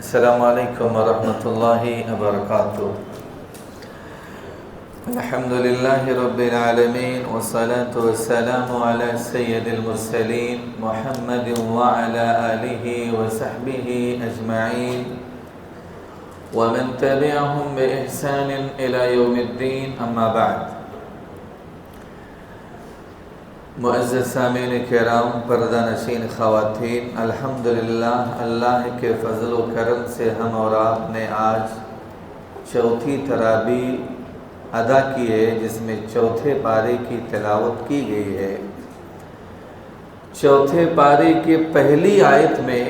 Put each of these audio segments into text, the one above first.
السلام علیکم ورحمۃ اللہ وبرکاتہ۔ الحمد للہ رب العالمین والصلاة والسلام علی سید المرسلین محمد وعلی آلہ وصحبہ اجمعین ومن تبعهم بإحسان إلى يوم الدین، اما بعد۔ معزز سامعین کرام، پردہ نشین خواتین، الحمدللہ اللہ کے فضل و کرم سے ہم اور آپ نے آج چوتھی تراویح ادا کی ہے، جس میں چوتھے پارے کی تلاوت کی گئی ہے۔ چوتھے پارے کے پہلی آیت میں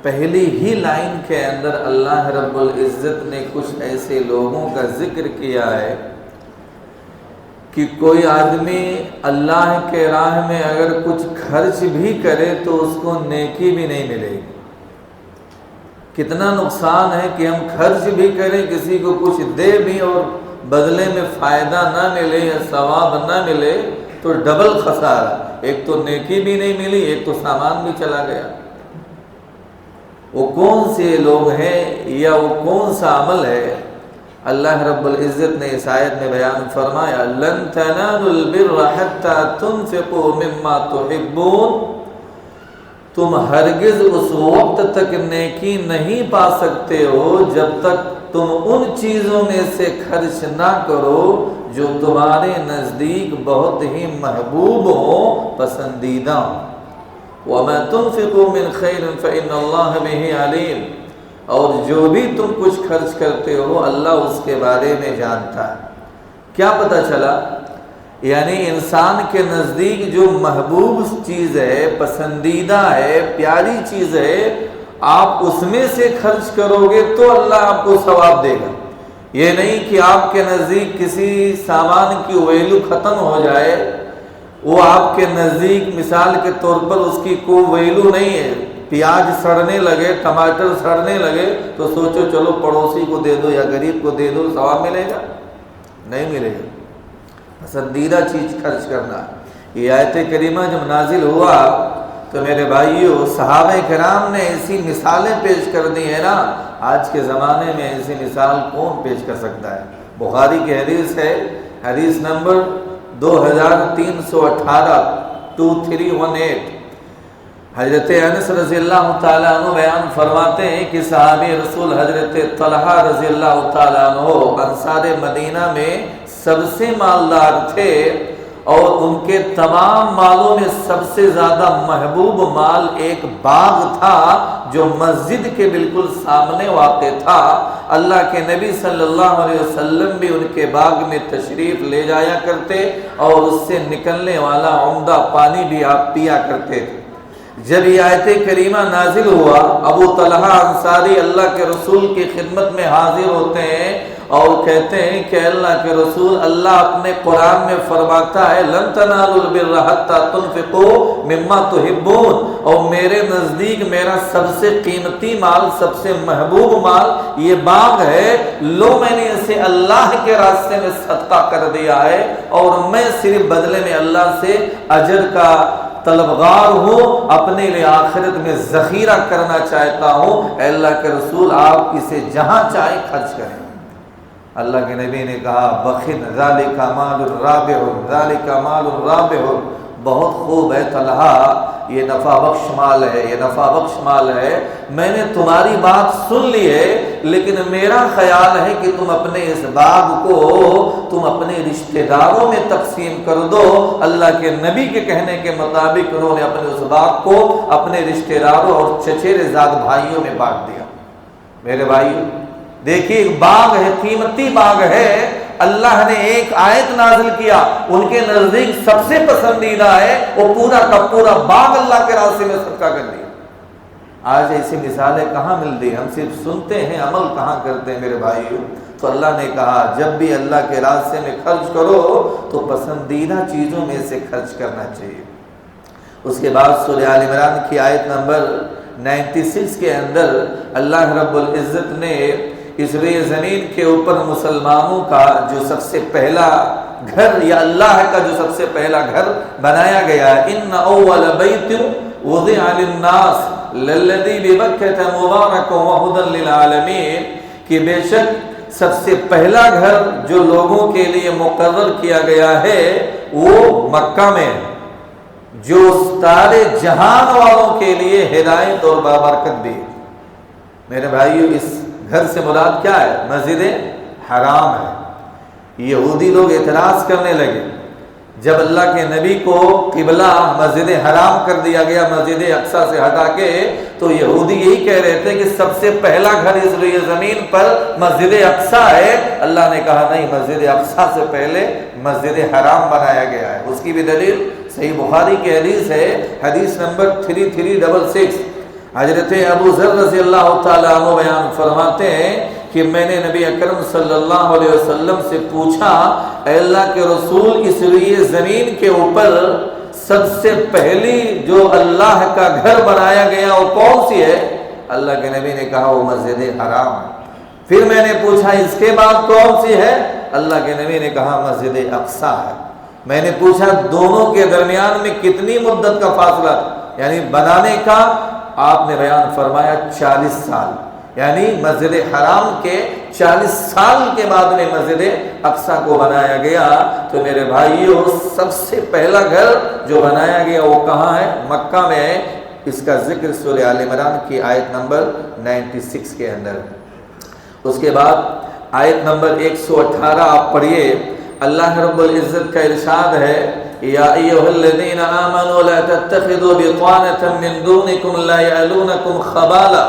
پہلی ہی لائن کے اندر اللہ رب العزت نے کچھ ایسے لوگوں کا ذکر کیا ہے کہ کوئی آدمی اللہ کے راہ میں اگر کچھ خرچ بھی کرے تو اس کو نیکی بھی نہیں ملے گی۔ کتنا نقصان ہے کہ ہم خرچ بھی کریں، کسی کو کچھ دے بھی اور بدلے میں فائدہ نہ ملے یا ثواب نہ ملے تو ڈبل خسارہ، ایک تو نیکی بھی نہیں ملی، ایک تو سامان بھی چلا گیا۔ وہ کون سے لوگ ہیں یا وہ کون سا عمل ہے؟ اللہ رب العزت نے اس آیت میں بیان فرمایا، لن تنالوا البر حتى تنفقوا مما تحبون۔ تم ہرگز اس وقت تک نیکی نہیں پا سکتے ہو جب تک تم ان چیزوں میں سے خرچ نہ کرو جو تمہارے نزدیک بہت ہی محبوب ہوں، پسندیدہ ہوں۔ وما تنفقوا من خیر فإن اللہ بہ علیم۔ اور جو بھی تم کچھ خرچ کرتے ہو اللہ اس کے بارے میں جانتا ہے۔ کیا پتہ چلا؟ یعنی انسان کے نزدیک جو محبوب چیز ہے، پسندیدہ ہے، پیاری چیز ہے، آپ اس میں سے خرچ کرو گے تو اللہ آپ کو ثواب دے گا۔ یہ نہیں کہ آپ کے نزدیک کسی سامان کی ویلو ختم ہو جائے، وہ آپ کے نزدیک مثال کے طور پر اس کی کوئی ویلو نہیں ہے، پیاز سڑنے لگے، ٹماٹر سڑنے لگے تو سوچو چلو پڑوسی کو دے دو یا غریب کو دے دو، ثواب ملے گا؟ نہیں ملے گا۔ پسندیدہ چیز خرچ کرنا۔ یہ آیت کریمہ جب نازل ہوا تو میرے بھائیوں، صحابہ کرام نے ایسی مثالیں پیش کر دی ہیں نا، آج کے زمانے میں ایسی مثال کون پیش کر سکتا ہے؟ بخاری کی حدیث ہے، حدیث نمبر 2318 2318۔ حضرت انس رضی اللہ تعالیٰ عنہ بیان فرماتے ہیں کہ صحابی رسول حضرت طلحہ رضی اللہ تعالیٰ عنہ انصار مدینہ میں سب سے مالدار تھے، اور ان کے تمام مالوں میں سب سے زیادہ محبوب مال ایک باغ تھا جو مسجد کے بالکل سامنے واقع تھا۔ اللہ کے نبی صلی اللہ علیہ وسلم بھی ان کے باغ میں تشریف لے جایا کرتے اور اس سے نکلنے والا عمدہ پانی بھی آپ پیا کرتے تھے۔ جب یہ آیت کریمہ نازل ہوا، ابو طلحہ انصاری اللہ کے رسول کی خدمت میں حاضر ہوتے ہیں اور کہتے ہیں کہ اللہ کے رسول، اللہ اپنے قرآن میں فرماتا ہے لن تنالوا البر حتى تنفقوا مما تحبون، اور میرے نزدیک میرا سب سے قیمتی مال، سب سے محبوب مال یہ باغ ہے، لو میں نے اسے اللہ کے راستے میں صدقہ کر دیا ہے اور میں صرف بدلے میں اللہ سے اجر کا طلبگار ہوں، اپنے لیے آخرت میں ذخیرہ کرنا چاہتا ہوں۔ اے اللہ کے رسول، آپ اسے جہاں چاہے خرچ کریں۔ اللہ کے نبی نے کہا بخن ذالک مال الرابح، ذالک مال الرابح، بہت خوب ہے طلحہ، یہ نفع بخش مال ہے، یہ نفع بخش مال ہے، میں نے تمہاری بات سن لی ہے، لیکن میرا خیال ہے کہ تم اپنے اس باغ کو تم اپنے رشتہ داروں میں تقسیم کر دو۔ اللہ کے نبی کے کہنے کے مطابق انہوں نے اپنے اس باغ کو اپنے رشتہ داروں اور چچیرے زاد بھائیوں میں بانٹ دیا۔ میرے بھائیوں دیکھیے، ایک باغ ہے، قیمتی باغ ہے، اللہ نے ایک آیت نازل کیا، ان کے نزدیک سب سے پسندیدہ ہے، وہ پورا کا پورا باغ اللہ کے راستے میں صدقہ کر دیا۔ آج ایسی مثالیں کہاں ملتی ہیں؟ ہم صرف سنتے ہیں، عمل کہاں کرتے ہیں میرے بھائیوں؟ تو اللہ نے کہا جب بھی اللہ کے راستے میں خرچ کرو تو پسندیدہ چیزوں میں سے خرچ کرنا چاہیے۔ اس کے بعد سورہ آل عمران کی آیت نمبر 96 کے اندر اللہ رب العزت نے اس روئے زمین کے اوپر مسلمانوں کا جو سب سے پہلا گھر یا اللہ کا جو سب سے پہلا گھر بنایا گیا ہے، ان اول بیت وضع للناس للذی ببکۃ مبارک وہدی للعالمین، کہ بے شک سب سے پہلا گھر جو لوگوں کے لیے مقرر کیا گیا ہے وہ مکہ میں، جو سارے جہان والوں کے لیے ہدایت اور بابرکت بھی۔ میرے بھائیو، اس گھر سے مراد کیا ہے؟ مسجد حرام ہے۔ یہودی لوگ اعتراض کرنے لگے جب اللہ کے نبی کو قبلہ مسجد حرام کر دیا گیا مسجد اقصیٰ سے ہٹا کے، تو یہودی یہی کہہ رہے تھے کہ سب سے پہلا گھر اس لیے زمین پر مسجد اقصیٰ ہے۔ اللہ نے کہا نہیں، مسجد اقصیٰ سے پہلے مسجد حرام بنایا گیا ہے۔ اس کی بھی دلیل صحیح بخاری کی حدیث ہے، حدیث نمبر 3366۔ حضرت ابو ذر رضی اللہ تعالیٰ عنہ بیان فرماتے ہیں کہ میں نے نبی اکرم صلی اللہ علیہ وسلم سے پوچھا، اے اللہ کے رسول، اس لیے زمین کے اوپر سب سے پہلی جو اللہ کا گھر بنایا گیا وہ کون سی ہے؟ اللہ کے نبی نے کہا وہ مسجد حرام ہے۔ پھر میں نے پوچھا اس کے بعد کون سی ہے؟ اللہ کے نبی نے کہا مسجد اقصیٰ ہے۔ میں نے پوچھا دونوں کے درمیان میں کتنی مدت کا فاصلہ، یعنی بنانے کا؟ آپ نے بیان فرمایا 40 سال، یعنی مسجد حرام کے 40 سال کے بعد میں مسجد اقصیٰ کو بنایا گیا۔ تو میرے بھائیوں، سب سے پہلا گھر جو بنایا گیا وہ کہاں ہے؟ مکہ میں ہے۔ اس کا ذکر سورہ آل عمران کی آیت نمبر 96 کے اندر۔ اس کے بعد آیت نمبر 118 آپ پڑھیے، اللہ رب العزت کا ارشاد ہے، یا ایھا الذین آمنوا لا تتخذوا بطانة من دونکم لا یعلونکم خبالا،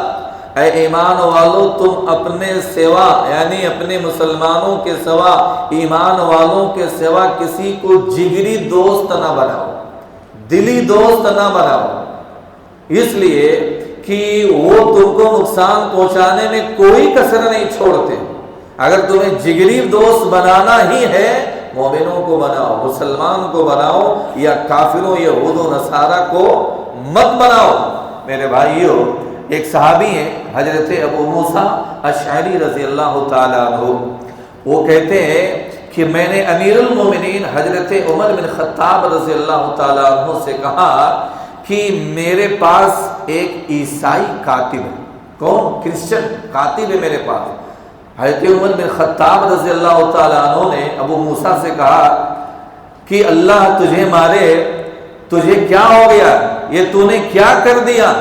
اے ایمان والو تم اپنے سوا، یعنی اپنے مسلمانوں کے سوا، ایمان والوں کے سوا کسی کو جگری دوست نہ بناؤ، دلی دوست نہ بناؤ، اس لیے کہ وہ تم کو نقصان پہنچانے میں کوئی کسر نہیں چھوڑتے۔ اگر تمہیں جگری دوست بنانا ہی ہے، مومنوں کو بناؤ، مسلمان کو بناؤ، یا کافروں یہود و نصارہ کو مت بناؤ۔ میرے بھائیوں، ایک صحابی ہیں حضرت ابو موسیٰ اشعری رضی اللہ تعالیٰ عنہ، وہ کہتے ہیں کہ میں نے امیر المومنین حضرت عمر بن خطاب رضی اللہ تعالیٰ عنہ سے کہا کہ میرے پاس ایک عیسائی کاتب ہے۔ کون؟ کرسچن کاتب ہے میرے پاس۔ حضرت عمر بن خطاب رضی اللہ تعالیٰ عنہ نے ابو موسیٰ سے کہا کہ اللہ تجھے مارے، تجھے کیا ہو گیا؟ یہ تو نے کیا کر دیا؟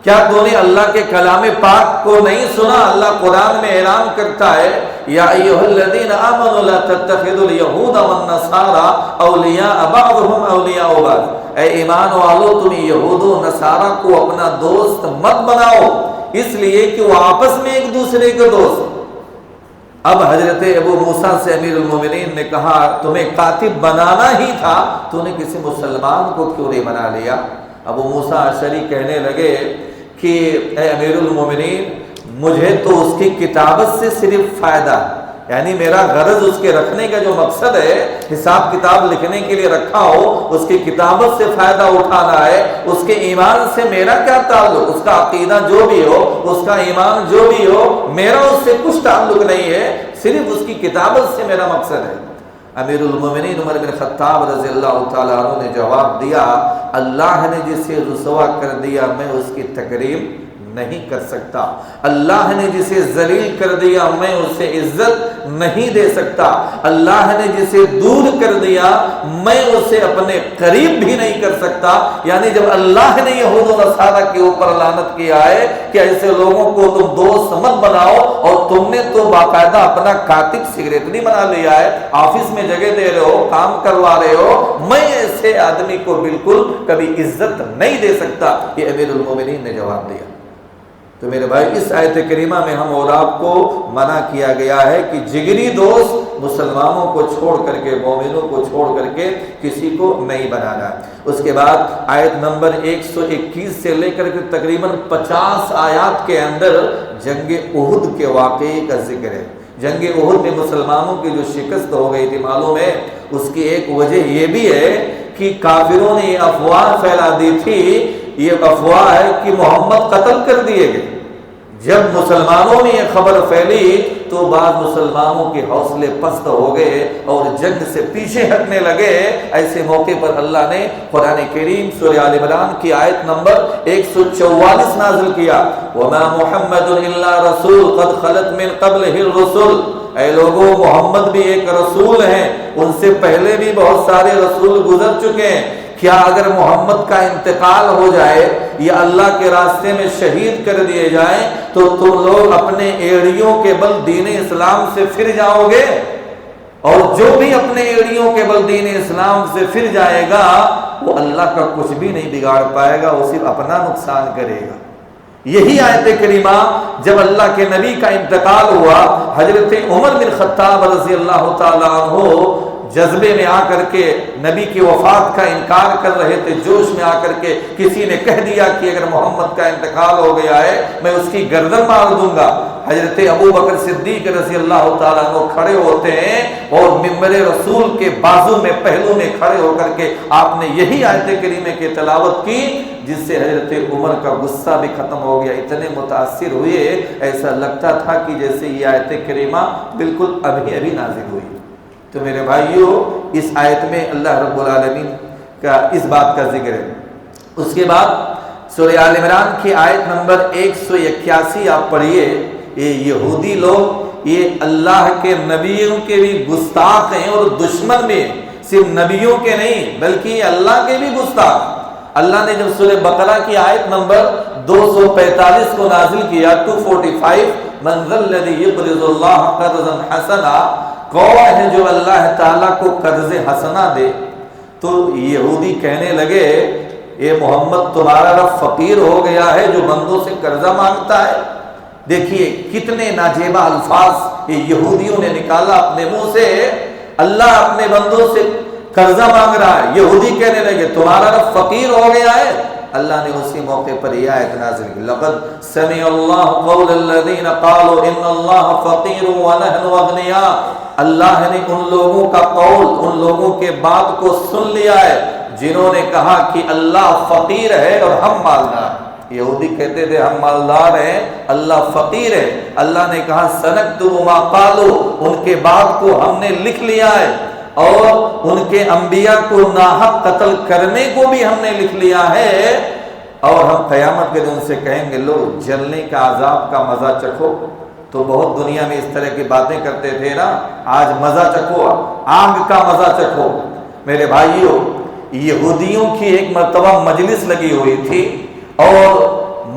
کیا تو نے اللہ کے کلام پاک کو نہیں سنا؟ اللہ قرآن میں اعلان کرتا ہے، یا ایھا الذین آمنوا لا تتخذوا اليہود والنصارى اولیاء بعضهم اولیاء بعض، اے ایمان والو تم یہود و نصارہ کو اپنا دوست مت بناؤ، اس لیے کہ وہ آپس میں ایک دوسرے کے دوست۔ اب حضرت ابو موسیٰ سے امیر المومنین نے کہا تمہیں کاتب بنانا ہی تھا، تو نے کسی مسلمان کو کیوں نہیں بنا لیا؟ ابو موسیٰ اشعری کہنے لگے کہ اے امیر المومنین، مجھے تو اس کی کتابت سے صرف فائدہ، یعنی میرا غرض اس کے رکھنے کا جو مقصد ہے، حساب کتاب لکھنے کے لیے رکھا ہو، اس کی کتابت سے فائدہ اٹھانا ہے۔ اس کے ایمان سے میرا کیا تعلق؟ اس کا عقیدہ جو بھی ہو، اس کا ایمان جو بھی ہو، میرا اس سے کچھ تعلق نہیں ہے، صرف اس کی کتابت سے میرا مقصد ہے۔ امیر المومنین عمر بن خطاب رضی اللہ تعالیٰ عنہ نے جواب دیا، اللہ نے جسے رسوا کر دیا میں اس کی تکریم نہیں کر سکتا، اللہ نے جسے ذلیل کر دیا میں اسے عزت نہیں دے سکتا، اللہ نے جسے دور کر دیا میں اسے اپنے قریب بھی نہیں کر سکتا۔ یعنی جب اللہ نے یہود و نصارہ کے اوپر لعنت کیا ہے کہ ایسے لوگوں کو تم دوست مت بناؤ، اور تم نے تو باقاعدہ اپنا کاتب سیکریٹری بنا لیا ہے، آفس میں جگہ دے رہے ہو، کام کروا رہے ہو، میں ایسے آدمی کو بالکل کبھی عزت نہیں دے سکتا، یہ امیر المومنین نے جواب دیا۔ تو میرے بھائی، اس آیت کریمہ میں ہم اور آپ کو منع کیا گیا ہے کہ جگری دوست مسلمانوں کو چھوڑ کر کے، مومنوں کو چھوڑ کر کے کسی کو نہیں بنانا۔ اس کے بعد آیت نمبر 121 سے لے کر کے تقریباً 50 آیات کے اندر جنگ احد کے واقعے کا ذکر ہے۔ جنگ احد میں مسلمانوں کی جو شکست ہو گئی تھی معلوم ہے، اس کی ایک وجہ یہ بھی ہے کہ کافروں نے یہ افواہ پھیلا دی تھی، یہ افواہ ہے کہ محمد قتل کر دیے گئے۔ جب مسلمانوں میں یہ خبر پھیلی تو بعض مسلمانوں کے حوصلے پست ہو گئے اور جنگ سے پیچھے ہٹنے لگے۔ ایسے موقع پر اللہ نے قرآن کریم سورہ آل عمران کی آیت نمبر 144 نازل کیا، وَمَا مُحَمَّدٌ إِلَّا رَسُولٌ قَدْ خَلَتْ مِن قَبْلِهِ الرُّسُلُ۔ اے لوگوں، محمد بھی ایک رسول ہیں، ان سے پہلے بھی بہت سارے رسول گزر چکے ہیں۔ کیا اگر محمد کا انتقال ہو جائے یا اللہ کے راستے میں شہید کر دیے جائیں تو تم لوگ اپنے ایڑیوں کے بل دین اسلام سے پھر جاؤ گے؟ اور جو بھی اپنے ایڑیوں کے بل دین اسلام سے پھر جائے گا وہ اللہ کا کچھ بھی نہیں بگاڑ پائے گا، وہ صرف اپنا نقصان کرے گا۔ یہی آیت کریمہ جب اللہ کے نبی کا انتقال ہوا، حضرت عمر بن خطاب رضی اللہ تعالیٰ عنہ جذبے میں آ کر کے نبی کی وفات کا انکار کر رہے تھے، جوش میں آ کر کے کسی نے کہہ دیا کہ اگر محمد کا انتقال ہو گیا ہے میں اس کی گردن مار دوں گا۔ حضرت ابو بکر صدیق رضی اللہ تعالیٰ عنہ کھڑے ہوتے ہیں اور منبر رسول کے بازو میں پہلو میں کھڑے ہو کر کے آپ نے یہی آیت کریمہ کی تلاوت کی، جس سے حضرت عمر کا غصہ بھی ختم ہو گیا۔ اتنے متاثر ہوئے، ایسا لگتا تھا کہ جیسے یہ آیت کریمہ بالکل ابھی نازل ہوئی۔ تو میرے بھائیوں، اس آیت میں اللہ رب العالمین کا اس بات کا ذکر ہے۔ اس کے بعد سورہ آل عمران کی آیت نمبر 181 آپ پڑھیے۔ یہ یہودی لوگ یہ اللہ کے نبیوں کے بھی گستاخ ہیں اور دشمن بھی ہیں، صرف نبیوں کے نہیں بلکہ یہ اللہ کے بھی گستاخ۔ اللہ نے جب سورہ بقرہ کی آیت نمبر 245 کو نازل کیا، 245، من ذا الذی یقرض اللہ قرضا حسنا، کون ہے جو اللہ تعالیٰ کو قرض حسنہ دے؟ تو یہودی کہنے لگے اے محمد تمہارا رب فقیر ہو گیا ہے جو بندوں سے قرضہ مانگتا ہے؟ دیکھیے کتنے ناجیبہ الفاظ یہ یہودیوں نے نکالا اپنے منہ سے، اللہ اپنے بندوں سے قرضہ مانگ رہا ہے۔ یہودی کہنے لگے تمہارا رب فقیر ہو گیا ہے۔ اللہ نے اسی موقع پر یہ آیت نازل کی، لقد سمع اللہ قول الذین قالوا ان اللہ فقیر ونحن اغنیاء۔ اللہ نے ان لوگوں کا قول، ان لوگوں کے بات کو سن لیا ہے جنہوں نے کہا کہ اللہ فقیر ہے اور ہم مالدار ہیں۔ یہودی کہتے تھے ہم مالدار ہیں، اللہ فقیر ہے۔ اللہ نے کہا سنکتب ما قالوا، ان کے بات کو ہم نے لکھ لیا ہے اور ان کے انبیاء کو ناحق قتل کرنے کو بھی ہم نے لکھ لیا ہے، اور ہم قیامت کے دن سے کہیں گے لو جلنے کا عذاب کا مزہ چکھو۔ تو بہت دنیا میں اس طرح کی باتیں کرتے تھے نا، آج مزہ چکھو، آگ کا مزہ چکھو۔ میرے بھائیوں، یہودیوں کی ایک مرتبہ مجلس لگی ہوئی تھی اور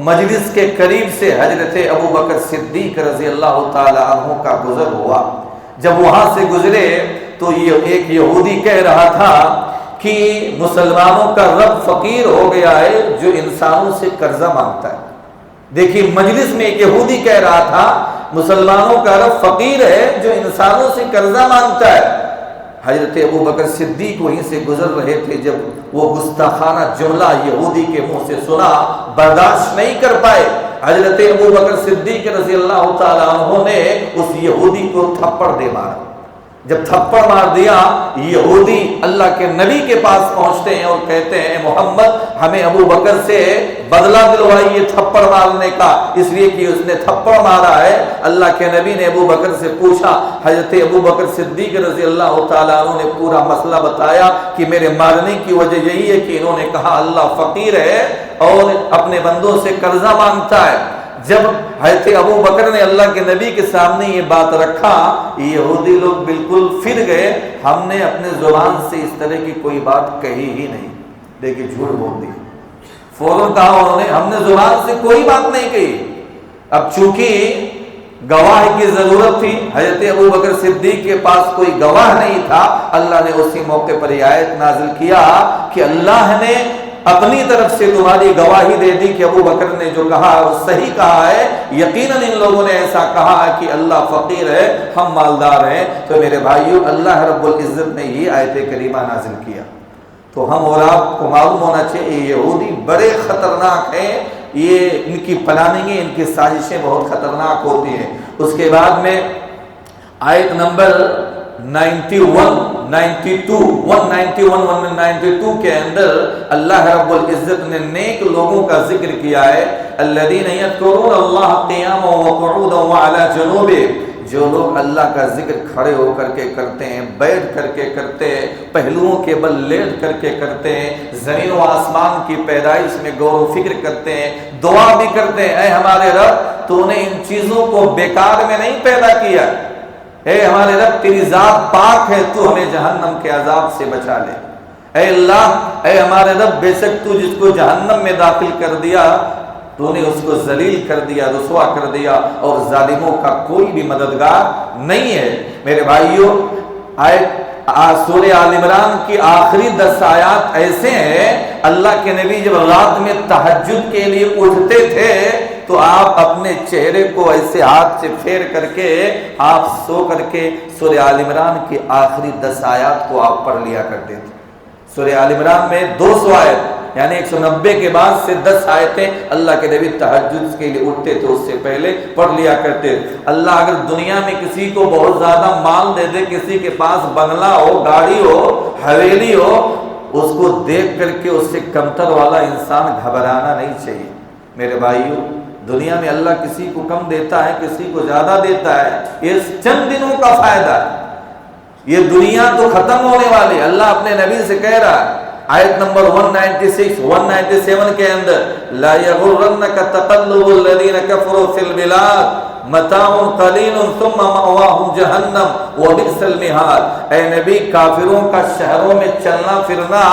مجلس کے قریب سے حضرت ابو بکر صدیق رضی اللہ تعالی عنہ کا گزر ہوا۔ جب وہاں سے گزرے تو یہ ایک یہودی کہہ رہا تھا کہ مسلمانوں کا رب فقیر ہو گیا ہے جو انسانوں سے قرضہ مانگتا ہے۔ دیکھیے مجلس میں ایک یہودی کہہ رہا تھا مسلمانوں کا رب فقیر ہے جو انسانوں سے قرضہ مانگتا ہے۔ حضرت ابو بکر صدیق وہیں سے گزر رہے تھے، جب وہ گستاخانہ جملہ یہودی کے منہ سے سنا برداشت نہیں کر پائے۔ حضرت ابو بکر صدیق رضی اللہ تعالیٰ عنہ نے اس یہودی کو تھپڑ دے مارا۔ جب تھپڑ مار دیا، یہودی اللہ کے نبی کے پاس پہنچتے ہیں اور کہتے ہیں محمد ہمیں ابو بکر سے بدلہ دلوائیے تھپڑ مارنے کا، اس لیے کہ اس نے تھپڑ مارا ہے۔ اللہ کے نبی نے ابو بکر سے پوچھا، حضرت ابو بکر صدیق رضی اللہ تعالیٰ عنہ نے پورا مسئلہ بتایا کہ میرے مارنے کی وجہ یہی ہے کہ انہوں نے کہا اللہ فقیر ہے اور اپنے بندوں سے قرضہ مانگتا ہے۔ جب حضرت ابو بکر نے اللہ کے نبی کے سامنے یہ بات رکھا، یہودی لوگ بالکل پھر گئے، ہم نے اپنے زبان سے اس طرح کی کوئی بات کہی ہی نہیں۔ دیکھیں جھوٹ بول دی، فوراً کہا انہوں نے ہم نے زبان سے کوئی بات نہیں کہی۔ اب چونکہ گواہ کی ضرورت تھی، حضرت ابو بکر صدیق کے پاس کوئی گواہ نہیں تھا، اللہ نے اسی موقع پر یہ آیت نازل کیا کہ اللہ نے اپنی طرف سے تمہاری گواہی دے دی کہ ابو بکر نے جو کہا وہ صحیح کہا ہے، یقیناً ان لوگوں نے ایسا کہا ہے کہ اللہ فقیر ہے ہم مالدار ہیں۔ تو میرے بھائیوں، اللہ رب العزت نے یہ آیت کریمہ نازل کیا تو ہم اور آپ کو معلوم ہونا چاہیے یہودی بڑے خطرناک ہیں، یہ ان کی پلاننگیں، ان کی سازشیں بہت خطرناک ہوتی ہیں۔ اس کے بعد میں آیت نمبر 91 192 کے اندر اللہ رب العزت نے نیک لوگوں کا ذکر کیا ہے، الذین یذکرون اللہ قیاما وقعودا وعلی جنوبہم، جو لوگ اللہ کا ذکر کھڑے ہو کر کے کرتے ہیں، بیٹھ کر کے کرتے ہیں، پہلوؤں کے بل لیٹ کر کے کرتے ہیں، زمین و آسمان کی پیدائش میں غور و فکر کرتے ہیں، دعا بھی کرتے ہیں، اے ہمارے رب تو نے ان چیزوں کو بیکار میں نہیں پیدا کیا، اے ہمارے رب تیری ذات پاک ہے، تو ہمیں جہنم کے عذاب سے بچا لے، اے اللہ، اے ہمارے رب بے شک تو جس کو جہنم میں داخل کر دیا تو نے اس کو ذلیل کر دیا، رسوا کر دیا، اور ظالموں کا کوئی بھی مددگار نہیں ہے۔ میرے بھائیوں، سورہ آل عمران کی آخری 10 آیات ایسے ہیں، اللہ کے نبی جب رات میں تہجد کے لیے اٹھتے تھے تو آپ اپنے چہرے کو ایسے ہاتھ سے پھیر کر کے آپ سو کر کے سورہ آل عمران کی آخری 10 آیات کو آپ پڑھ لیا کرتے تھے۔ سورہ آل عمران میں 200 آیت یعنی 190 کے بعد سے 10 آیتیں اللہ کے نبی تہجد کے لیے اٹھتے تھے اس سے پہلے پڑھ لیا کرتے۔ اللہ اگر دنیا میں کسی کو بہت زیادہ مال دے دے، کسی کے پاس بنگلہ ہو، گاڑی ہو، حویلی ہو، اس کو دیکھ کر کے اس سے کمتر والا انسان گھبرانا نہیں چاہیے۔ میرے بھائیوں، دنیا میں اللہ کسی کو کم دیتا ہے، کسی کو زیادہ دیتا ہے، یہ چند دنوں کا فائدہ ہے، یہ دنیا تو ختم ہونے والی۔ اللہ اپنے نبی سے کہہ رہا ہے آیت نمبر 197 کے اندر، لا یغرنک تقلب الذین کفروا فی البلاد متاع قلیل ثم مأواہم جہنم وبئس المہاد۔ اے نبی، کافروں کا شہروں میں چلنا پھرنا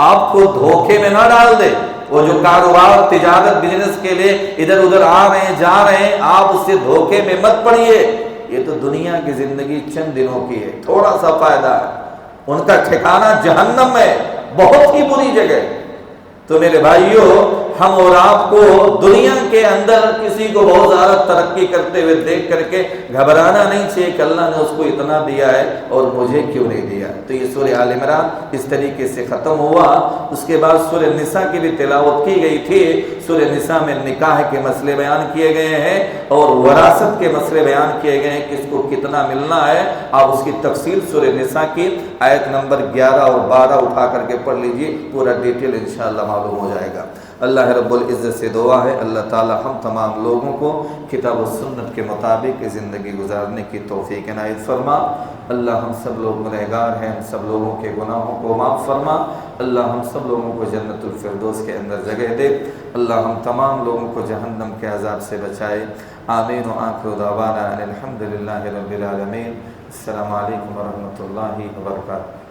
آپ کو دھوکے میں نہ ڈال دے، وہ جو کاروبار، تجارت، بزنس کے لیے ادھر ادھر آ رہے ہیں، جا رہے ہیں، آپ اس سے دھوکے میں مت پڑیے، یہ تو دنیا کی زندگی چند دنوں کی ہے، تھوڑا سا فائدہ ہے، ان کا ٹھکانہ جہنم ہے، بہت ہی بری جگہ۔ تو میرے بھائیوں، ہم اور آپ کو دنیا کے اندر کسی کو بہت زیادہ ترقی کرتے ہوئے دیکھ کر کے گھبرانا نہیں چاہیے کہ اللہ نے اس کو اتنا دیا ہے اور مجھے کیوں نہیں دیا۔ تو یہ سورہ آل عمران اس طریقے سے ختم ہوا۔ اس کے بعد سورہ نساء کی بھی تلاوت کی گئی تھی۔ سورہ نساء میں نکاح کے مسئلے بیان کیے گئے ہیں اور وراثت کے مسئلے بیان کیے گئے ہیں، کس کو کتنا ملنا ہے۔ آپ اس کی تفصیل سورہ نساء کی آیت نمبر 11 اور 12 اٹھا کر کے پڑھ لیجئے، پورا ڈیٹیل انشاءاللہ معلوم ہو جائے گا۔ اللہ رب العزت سے دعا ہے اللہ تعالی ہم تمام لوگوں کو کتاب و سنت کے مطابق زندگی گزارنے کی توفیق عنایت فرما۔ اللہ ہم سب لوگ گنہگار ہیں، ہم سب لوگوں کے گناہوں کو معاف فرما۔ اللہ ہم سب لوگوں کو جنت الفردوس کے اندر جگہ دے۔ اللہ ہم تمام لوگوں کو جہنم کے عذاب سے بچائے۔ آمین و آخر دعوانا ان الحمد للہ رب العالمین۔ السلام علیکم ورحمۃ اللہ وبرکاتہ۔